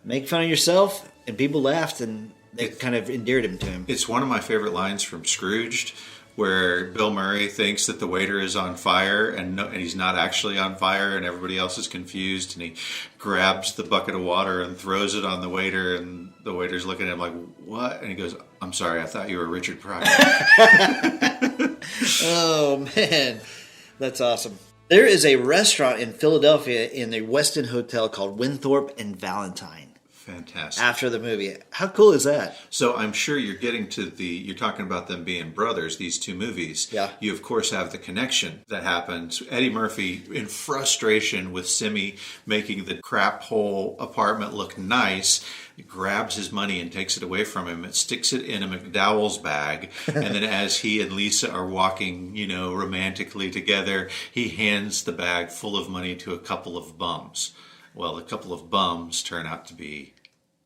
[SPEAKER 2] make fun of yourself, and people laughed, and they kind of endeared him to him.
[SPEAKER 3] It's one of my favorite lines from Scrooged, where Bill Murray thinks that the waiter is on fire and he's not actually on fire, and everybody else is confused, and he grabs the bucket of water and throws it on the waiter, and the waiter's looking at him like, what? And he goes, I'm sorry, I thought you were Richard Pryor.
[SPEAKER 2] Oh, man. That's awesome. There is a restaurant in Philadelphia in the Westin Hotel called Winthrop and Valentine.
[SPEAKER 3] Fantastic.
[SPEAKER 2] After the movie. How cool is that?
[SPEAKER 3] So I'm sure you're getting to you're talking about them being brothers, these two movies.
[SPEAKER 2] Yeah.
[SPEAKER 3] You, of course, have the connection that happens. Eddie Murphy, in frustration with Simi making the crap hole apartment look nice, grabs his money and takes it away from him and sticks it in a McDowell's bag. And then as he and Lisa are walking, romantically together, he hands the bag full of money to a couple of bums. Well, a couple of bums turn out to be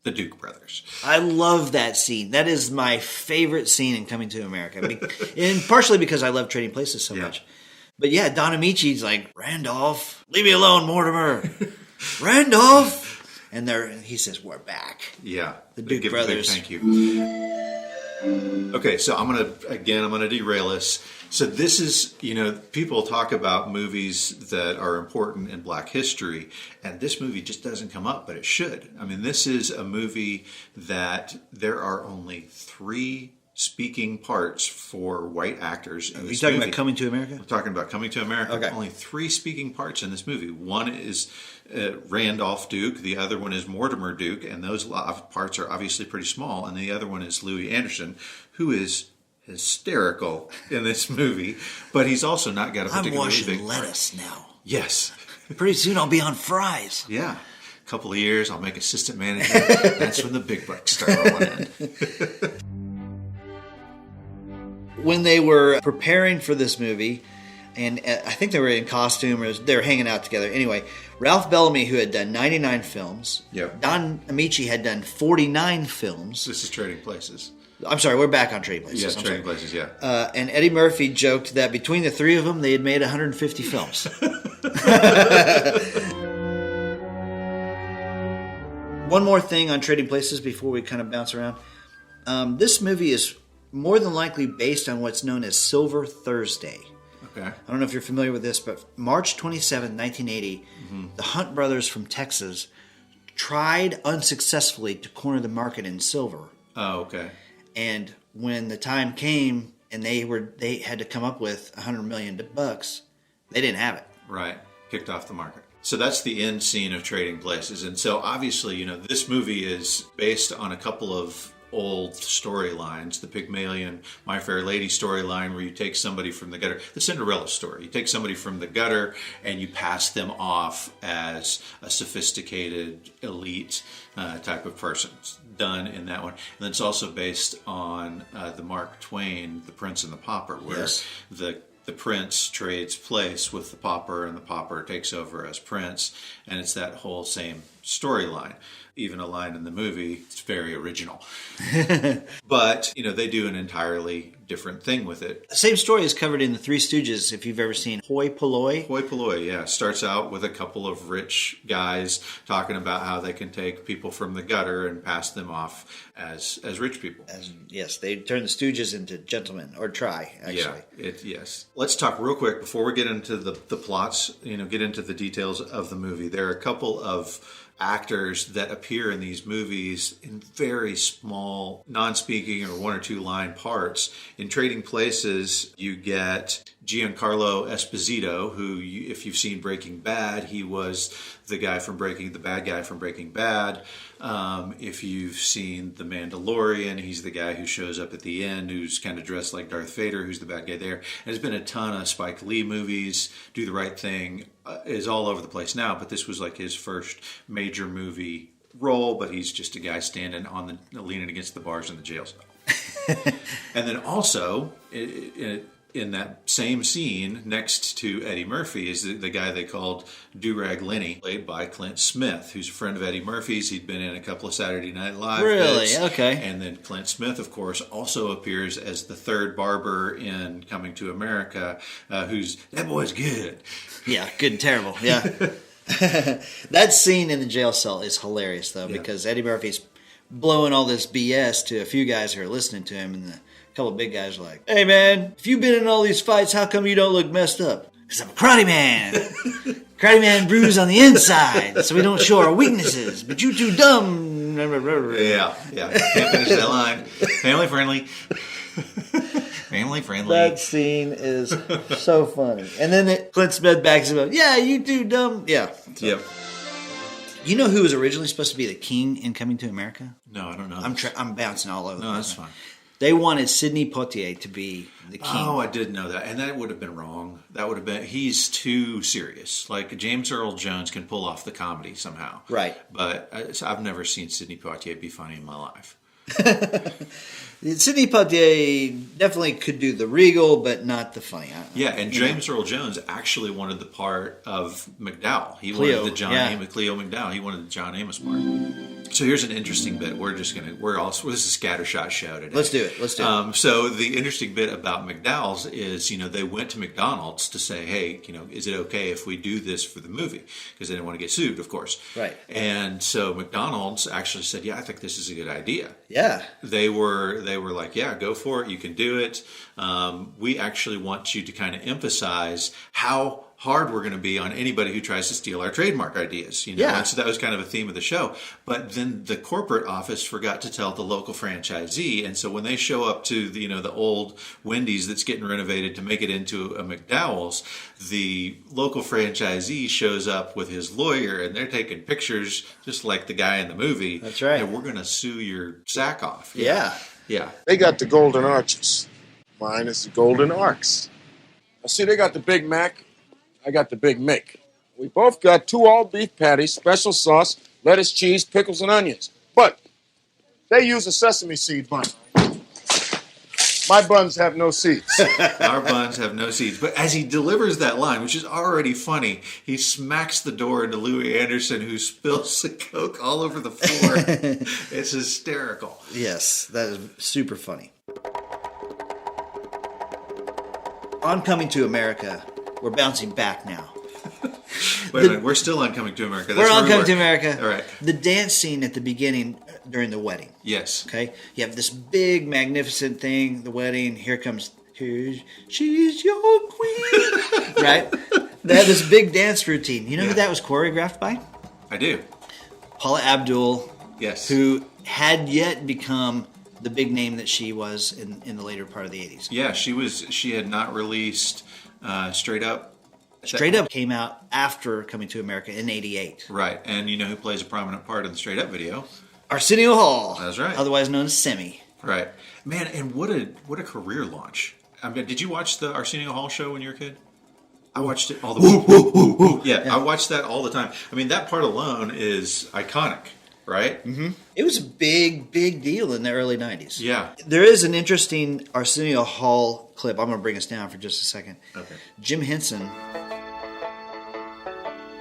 [SPEAKER 3] the Duke brothers.
[SPEAKER 2] I love that scene. That is my favorite scene in Coming to America. And partially because I love Trading Places so much. But yeah, Don Amici's like, Randolph, leave me alone, Mortimer. Randolph. And he says, we're back.
[SPEAKER 3] Yeah.
[SPEAKER 2] The Duke brothers.
[SPEAKER 3] Thank you. Okay, so I'm going to derail us. So this is, people talk about movies that are important in Black history, and this movie just doesn't come up, but it should. I mean, this is a movie that there are only 3 speaking parts for white actors in this movie. Are you
[SPEAKER 2] talking about Coming to America?
[SPEAKER 3] I'm talking about Coming to America.
[SPEAKER 2] Okay.
[SPEAKER 3] Only 3 speaking parts in this movie. One is Randolph Duke, the other one is Mortimer Duke, and those parts are obviously pretty small, and the other one is Louis Anderson, who is hysterical in this movie, but he's also not got a particularly big
[SPEAKER 2] I'm washing lettuce now.
[SPEAKER 3] Yes.
[SPEAKER 2] Pretty soon I'll be on fries.
[SPEAKER 3] Yeah. A couple of years, I'll make assistant manager. That's when the big bucks start rolling in.
[SPEAKER 2] When they were preparing for this movie, and I think they were in costume, or they were hanging out together. Anyway, Ralph Bellamy, who had done 99 films, Don Amici had done 49 films.
[SPEAKER 3] This is Trading Places.
[SPEAKER 2] I'm sorry, we're back on Trading Places.
[SPEAKER 3] Yeah, Trading Places, yeah.
[SPEAKER 2] And Eddie Murphy joked that between the 3 of them, they had made 150 films. One more thing on Trading Places before we kind of bounce around. This movie is more than likely based on what's known as Silver Thursday.
[SPEAKER 3] Okay.
[SPEAKER 2] I don't know if you're familiar with this, but March 27, 1980, the Hunt brothers from Texas tried unsuccessfully to corner the market in silver.
[SPEAKER 3] Oh, okay.
[SPEAKER 2] And when the time came and they had to come up with $100 million, they didn't have it.
[SPEAKER 3] Right. Kicked off the market. So that's the end scene of Trading Places. And so obviously, this movie is based on a couple of old storylines, the Pygmalion, My Fair Lady storyline, where you take somebody from the gutter, the Cinderella story. You take somebody from the gutter and you pass them off as a sophisticated, elite type of person. It's done in that one. And then it's also based on the Mark Twain, The Prince and the Pauper, where the prince trades place with the pauper, and the pauper takes over as prince, and it's that whole same storyline. Even a line in the movie, it's very original. But, they do an entirely different thing with it.
[SPEAKER 2] The same story is covered in The Three Stooges, if you've ever seen Hoi Polloi.
[SPEAKER 3] Hoi Polloi, yeah. Starts out with a couple of rich guys talking about how they can take people from the gutter and pass them off as rich people.
[SPEAKER 2] Yes, they turn the Stooges into gentlemen, or try, actually.
[SPEAKER 3] Yeah, yes. Let's talk real quick before we get into the plots, get into the details of the movie. There are a couple of actors that appear in these movies in very small, non-speaking or one or two line parts. In Trading Places, you get Giancarlo Esposito, who, if you've seen Breaking Bad, he was the bad guy from Breaking Bad. If you've seen The Mandalorian, he's the guy who shows up at the end, who's kind of dressed like Darth Vader, who's the bad guy there. And there's been a ton of Spike Lee movies. Do the Right Thing is all over the place now, but this was like his first major movie role, but he's just a guy standing leaning against the bars in the jail cell. And then also, in that same scene, next to Eddie Murphy, is the guy they called Durag Lenny, played by Clint Smith, who's a friend of Eddie Murphy's. He'd been in a couple of Saturday Night Live bits.
[SPEAKER 2] Okay.
[SPEAKER 3] And then Clint Smith, of course, also appears as the third barber in Coming to America, that boy's good.
[SPEAKER 2] Yeah, good and terrible, yeah. That scene in the jail cell is hilarious, though, because Eddie Murphy's blowing all this BS to a few guys who are listening to him, and the couple of big guys are like, "Hey man, if you've been in all these fights, how come you don't look messed up?" Because I'm a karate man. Karate man bruised on the inside, so we don't show our weaknesses. But you too dumb.
[SPEAKER 3] Yeah. Can't finish that line. Family friendly. Family friendly.
[SPEAKER 2] That scene is so funny. And then Clint Smith backs him up. Yeah, you too dumb. Yeah. So.
[SPEAKER 3] Yep.
[SPEAKER 2] You know who was originally supposed to be the king in Coming to America?
[SPEAKER 3] No, I don't know.
[SPEAKER 2] I'm bouncing all over.
[SPEAKER 3] No, that's fine.
[SPEAKER 2] They wanted Sidney Poitier to be the king.
[SPEAKER 3] Oh, I did know that. And that would have been wrong. He's too serious. Like, James Earl Jones can pull off the comedy somehow.
[SPEAKER 2] Right.
[SPEAKER 3] But I've never seen Sidney Poitier be funny in my life.
[SPEAKER 2] Sidney Poitier definitely could do the regal, but not the funny.
[SPEAKER 3] And James Earl Jones actually wanted the part of McDowell. He
[SPEAKER 2] Cleo,
[SPEAKER 3] wanted the Cleo McDowell. He wanted the John Amos part. So here's an interesting bit. This is a scattershot show today.
[SPEAKER 2] Let's do it.
[SPEAKER 3] So the interesting bit about McDowell's is, they went to McDonald's to say, hey, is it okay if we do this for the movie? Because they didn't want to get sued, of course.
[SPEAKER 2] Right.
[SPEAKER 3] And so McDonald's actually said, yeah, I think this is a good idea.
[SPEAKER 2] Yeah.
[SPEAKER 3] They were like, yeah, go for it. You can do it. We actually want you to kind of emphasize how hard we're going to be on anybody who tries to steal our trademark ideas. And so that was kind of a theme of the show. But then the corporate office forgot to tell the local franchisee. And so when they show up to the old Wendy's that's getting renovated to make it into a McDowell's, the local franchisee shows up with his lawyer, and they're taking pictures just like the guy in the movie.
[SPEAKER 2] That's right.
[SPEAKER 3] And we're going to sue your sack off.
[SPEAKER 2] Yeah.
[SPEAKER 10] They got the golden arches. Mine is the golden arcs. Now, see, they got the Big Mac. I got the Big Mick. We both got 2 all-beef patties, special sauce, lettuce, cheese, pickles, and onions. But they use a sesame seed bun. My buns have no seeds.
[SPEAKER 3] Our buns have no seeds. But as he delivers that line, which is already funny, he smacks the door into Louis Anderson, who spills the Coke all over the floor. It's hysterical.
[SPEAKER 2] Yes, that is super funny. On Coming to America, we're bouncing back now.
[SPEAKER 3] Wait a minute, we're still on Coming to America.
[SPEAKER 2] We're on Coming to America.
[SPEAKER 3] All right.
[SPEAKER 2] The dance scene at the beginning during the wedding.
[SPEAKER 3] Yes.
[SPEAKER 2] Okay? You have this big, magnificent thing, the wedding. She's your queen. Right? They have this big dance routine. You know who that was choreographed by?
[SPEAKER 3] I do.
[SPEAKER 2] Paula Abdul.
[SPEAKER 3] Yes.
[SPEAKER 2] Who had yet become the big name that she was in the later part of the 80s.
[SPEAKER 3] Yeah, she had not released Straight Up.
[SPEAKER 2] Straight Up came out after Coming to America in 88.
[SPEAKER 3] Right, and you know who plays a prominent part in the Straight Up video?
[SPEAKER 2] Arsenio Hall.
[SPEAKER 3] That's right.
[SPEAKER 2] Otherwise known as Semi.
[SPEAKER 3] Right. Man, and what a career launch. I mean, did you watch the Arsenio Hall show when you were a kid? I watched it all the time. Yeah, I watched that all the time. I mean, that part alone is iconic, right?
[SPEAKER 2] Mm-hmm. It was a big, big deal in the early 90s.
[SPEAKER 3] Yeah.
[SPEAKER 2] There is an interesting Arsenio Hall clip. I'm going to bring us down for just a second.
[SPEAKER 3] Okay.
[SPEAKER 2] Jim Henson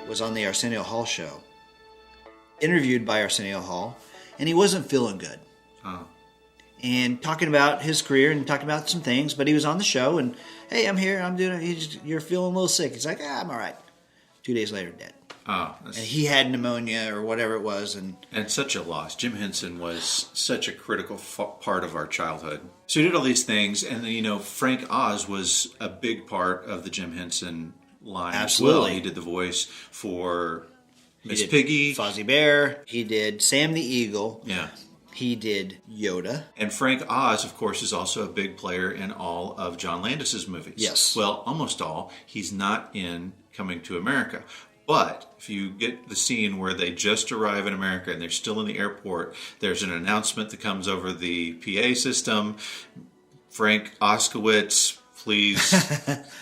[SPEAKER 2] was on the Arsenio Hall show, interviewed by Arsenio Hall, and he wasn't feeling good.
[SPEAKER 3] Oh.
[SPEAKER 2] And talking about his career and talking about some things, but he was on the show and, hey, I'm here, I'm doing it. You're feeling a little sick. He's like, I'm all right. 2 days later, dead.
[SPEAKER 3] Oh,
[SPEAKER 2] and he had pneumonia or whatever it was. And
[SPEAKER 3] such a loss. Jim Henson was such a critical part of our childhood. So he did all these things, and then, Frank Oz was a big part of the Jim Henson line as well. He did the voice for Miss Piggy.
[SPEAKER 2] Fozzie Bear. He did Sam the Eagle.
[SPEAKER 3] Yeah.
[SPEAKER 2] He did Yoda.
[SPEAKER 3] And Frank Oz, of course, is also a big player in all of John Landis's movies.
[SPEAKER 2] Yes.
[SPEAKER 3] Well, almost all. He's not in Coming to America. But if you get the scene where they just arrive in America and they're still in the airport, there's an announcement that comes over the PA system. Frank Oskowitz, please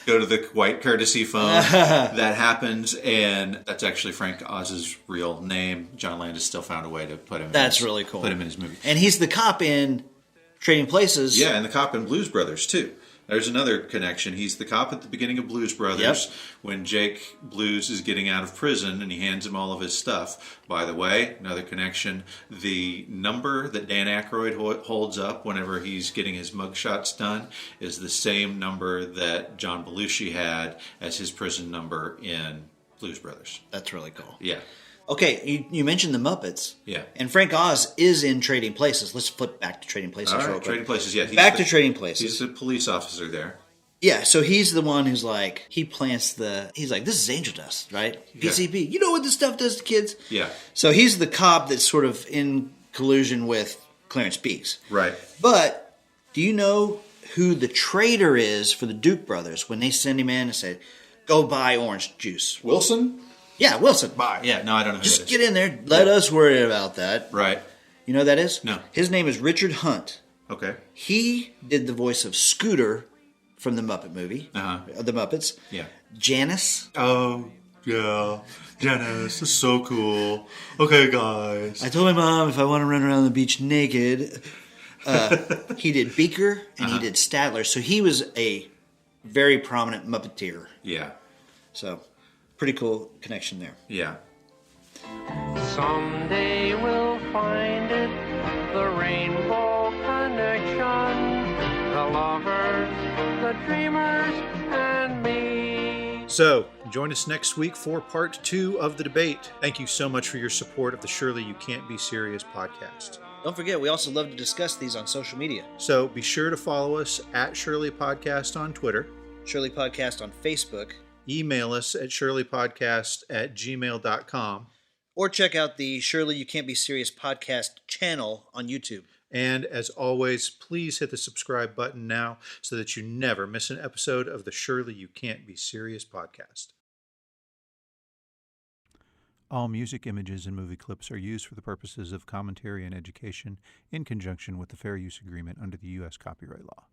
[SPEAKER 3] go to the white courtesy phone. That happens, and that's actually Frank Oz's real name. John Landis still found a way to put him.
[SPEAKER 2] That's really cool.
[SPEAKER 3] Put him in his movie,
[SPEAKER 2] and he's the cop in Trading Places.
[SPEAKER 3] Yeah, and the cop in Blues Brothers too. There's another connection. He's the cop at the beginning of Blues Brothers when Jake Blues is getting out of prison and he hands him all of his stuff. By the way, another connection. The number that Dan Aykroyd holds up whenever he's getting his mugshots done is the same number that John Belushi had as his prison number in Blues Brothers.
[SPEAKER 2] That's really cool.
[SPEAKER 3] Yeah.
[SPEAKER 2] Okay, you mentioned the Muppets.
[SPEAKER 3] Yeah.
[SPEAKER 2] And Frank Oz is in Trading Places. Let's flip back to Trading Places real quick.
[SPEAKER 3] Trading Places, yeah.
[SPEAKER 2] Back to Trading Places.
[SPEAKER 3] He's the police officer there.
[SPEAKER 2] Yeah, so he's the one who's like, he's like, this is angel dust, right? PCP. Yeah. You know what this stuff does to kids?
[SPEAKER 3] Yeah.
[SPEAKER 2] So he's the cop that's sort of in collusion with Clarence Peaks.
[SPEAKER 3] Right.
[SPEAKER 2] But do you know who the trader is for the Duke brothers when they send him in and say, go buy orange juice?
[SPEAKER 3] Wilson?
[SPEAKER 2] Yeah, Wilson.
[SPEAKER 3] Bye. Yeah, no, I don't know who
[SPEAKER 2] Just
[SPEAKER 3] that is.
[SPEAKER 2] get in there. Let us worry about that.
[SPEAKER 3] Right.
[SPEAKER 2] You know who that is?
[SPEAKER 3] No.
[SPEAKER 2] His name is Richard Hunt.
[SPEAKER 3] Okay.
[SPEAKER 2] He did the voice of Scooter from the Muppet movie. The Muppets.
[SPEAKER 3] Yeah.
[SPEAKER 2] Janice.
[SPEAKER 3] Oh, yeah. Janice is so cool. Okay, guys.
[SPEAKER 2] I told my mom if I want to run around the beach naked. He did Beaker and he did Statler. So he was a very prominent Muppeteer.
[SPEAKER 3] Yeah.
[SPEAKER 2] So, pretty cool connection there.
[SPEAKER 3] Yeah.
[SPEAKER 11] Someday we'll find it, the rainbow connection, the lovers, the dreamers, and me.
[SPEAKER 6] So, join us next week for part 2 of the debate. Thank you so much for your support of the Surely You Can't Be Serious podcast.
[SPEAKER 2] Don't forget, we also love to discuss these on social media.
[SPEAKER 6] So be sure to follow us at Shirley Podcast on Twitter.
[SPEAKER 2] Shirley Podcast on Facebook.
[SPEAKER 6] Email us at shirleypodcast@gmail.com.
[SPEAKER 2] Or check out the Surely You Can't Be Serious podcast channel on YouTube.
[SPEAKER 6] And as always, please hit the subscribe button now so that you never miss an episode of the Surely You Can't Be Serious podcast. All music, images, and movie clips are used for the purposes of commentary and education in conjunction with the Fair Use Agreement under the U.S. copyright law.